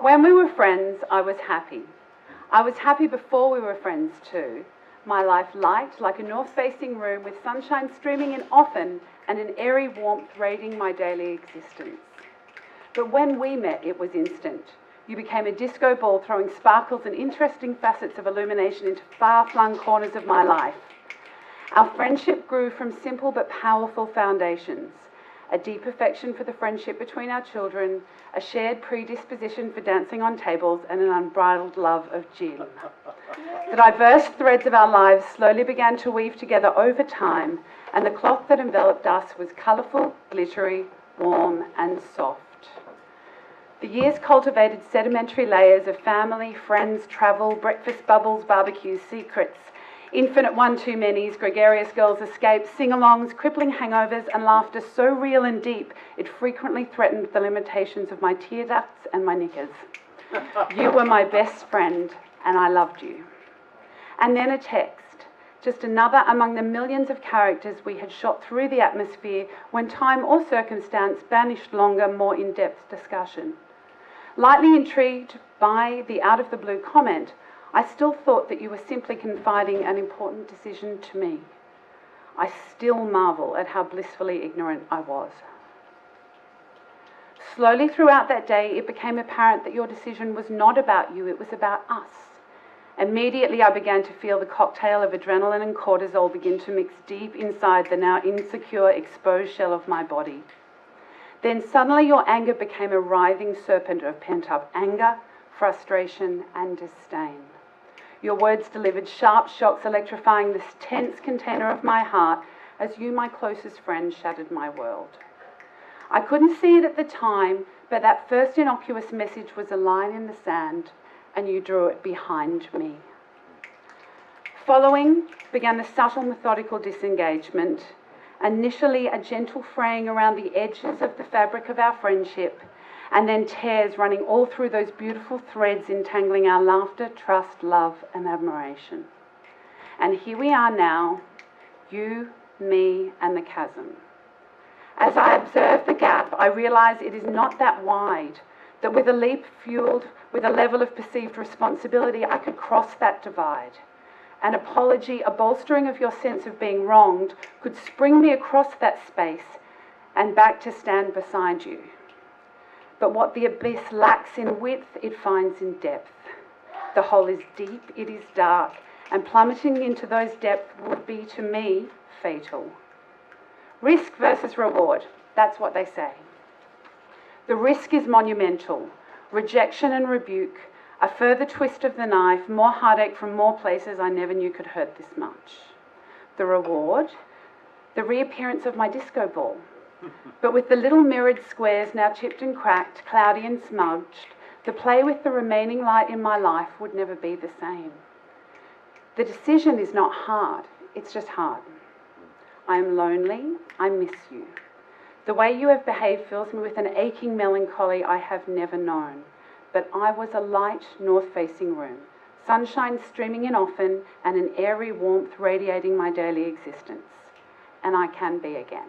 When we were friends, I was happy. I was happy before we were friends too. My life light like a north-facing room with sunshine streaming in often and an airy warmth radiating my daily existence. But when we met, it was instant. You became a disco ball throwing sparkles and interesting facets of illumination into far-flung corners of my life. Our friendship grew from simple but powerful foundations. A deep affection for the friendship between our children, a shared predisposition for dancing on tables, and an unbridled love of gin. The diverse threads of our lives slowly began to weave together over time, and the cloth that enveloped us was colourful, glittery, warm, and soft. The years cultivated sedimentary layers of family, friends, travel, breakfast bubbles, barbecues, secrets, infinite one-too-manys, gregarious girls' escapes, sing-alongs, crippling hangovers, and laughter so real and deep it frequently threatened the limitations of my tear ducts and my knickers. You were my best friend, and I loved you. And then a text, just another among the millions of characters we had shot through the atmosphere when time or circumstance banished longer, more in-depth discussion. Lightly intrigued by the out-of-the-blue comment, I still thought that you were simply confiding an important decision to me. I still marvel at how blissfully ignorant I was. Slowly throughout that day, it became apparent that your decision was not about you, it was about us. Immediately, I began to feel the cocktail of adrenaline and cortisol begin to mix deep inside the now insecure, exposed shell of my body. Then suddenly your anger became a writhing serpent of pent-up anger, frustration, and disdain. Your words delivered sharp shocks, electrifying this tense container of my heart as you, my closest friend, shattered my world. I couldn't see it at the time, but that first innocuous message was a line in the sand, and you drew it behind me. Following began the subtle, methodical disengagement, initially a gentle fraying around the edges of the fabric of our friendship, and then tears running all through those beautiful threads entangling our laughter, trust, love, and admiration. And here we are now, you, me, and the chasm. As I observe the gap, I realise it is not that wide, that with a leap fueled with a level of perceived responsibility, I could cross that divide. An apology, a bolstering of your sense of being wronged, could spring me across that space and back to stand beside you. But what the abyss lacks in width, it finds in depth. The hole is deep, it is dark, and plummeting into those depths would be, to me, fatal. Risk versus reward, that's what they say. The risk is monumental. Rejection and rebuke, a further twist of the knife, more heartache from more places I never knew could hurt this much. The reward, the reappearance of my disco ball. But with the little mirrored squares now chipped and cracked, cloudy and smudged, the play with the remaining light in my life would never be the same. The decision is not hard, it's just hard. I am lonely, I miss you. The way you have behaved fills me with an aching melancholy I have never known. But I was a light, north-facing room, sunshine streaming in often, and an airy warmth radiating my daily existence. And I can be again.